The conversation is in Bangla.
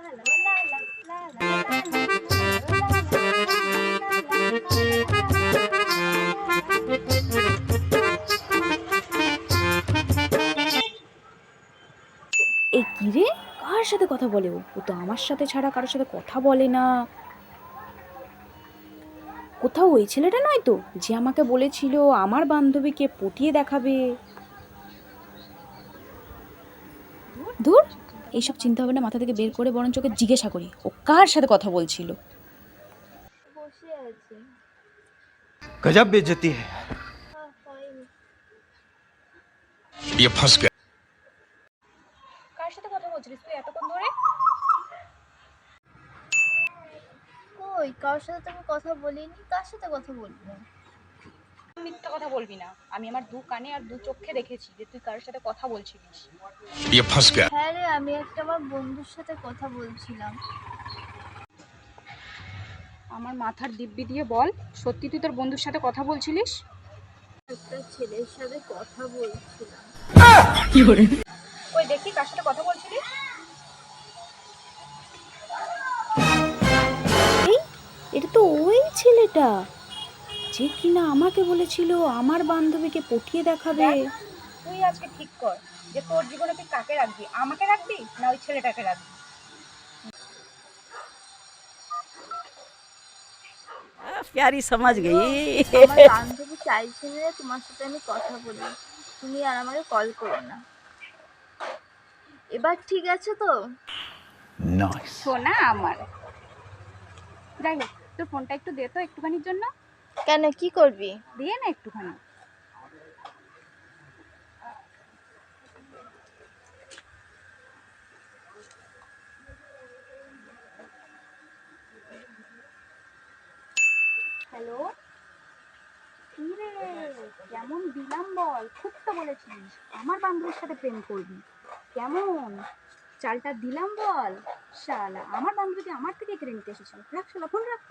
এই কি রে, কার সাথে কথা বলে? ও তো আমার সাথে ছাড়া কারোর সাথে কথা বলে না। কোথাও ওই ছেলেটা নয় তো, যে আমাকে বলেছিল আমার বান্ধবীকে পটিয়ে দেখাবে? ধুর, এইসব চিন্তা ভাবনা মাথা থেকে বের করে বরঞ্চ ওকে জিজ্ঞাসা করি ও কার সাথে কথা বলছিল। বসে আছে। गजब बेइज्जती है। ये फंस गया। কার সাথে কথা বলছিলিস তুই এতক্ষণ ধরে? কই, কার সাথে তুমি কথা বলিনি? কার সাথে কথা বলবো? মিথ্যা কথা বলবি না, আমি আমার দু কানে আর দু চোখে দেখেছি যে তুই কার সাথে কথা বলছিলিস। ये फंस गया। হ্যাঁ রে, আমি একটা আমার বন্ধুর সাথে কথা বলছিলাম। আমার মাথার দিব্যি দিয়ে বল, সত্যি তুই তোর বন্ধুর সাথে কথা বলছিলিস? একটা ছেলের সাথে কথা বলছিলাম। ওই দেখি কার সাথে কথা বলছিলিস। এই, এটা তো ওই ছেলেটা যে কিনা আমাকে বলেছিল আমার বান্ধবীকে পটিয়ে দেখাবে। তুই আজকে ঠিক কর যে তোর জীবনে তুই কাকে রাখবি, আমাকে রাখবি না ওই ছেলেটাকে রাখবি। प्यारी समझ गई। আমার বান্ধবী চাইছিল যে তোমার সাথে আমি কথা বলি, তুমি আর আমাকে কল করো না। এবার ঠিক আছে তো? नाइस। শোনা আমার, যাই হোক তোর ফোনটা একটু দে তো একটুখানির জন্য। কেন, কি করবি? দিয়ে না একটুখানি। হ্যালো, কি রে, কেমন দিলাম বল? খুব তো বলেছিস আমার বান্ধবীর সাথে প্রেম করবি, কেমন চালটা দিলাম বল? শালা আমার বান্ধবীকে আমার থেকে কেড়ে নিতে এসেছিল। রাখ শালা, ফোন রাখ।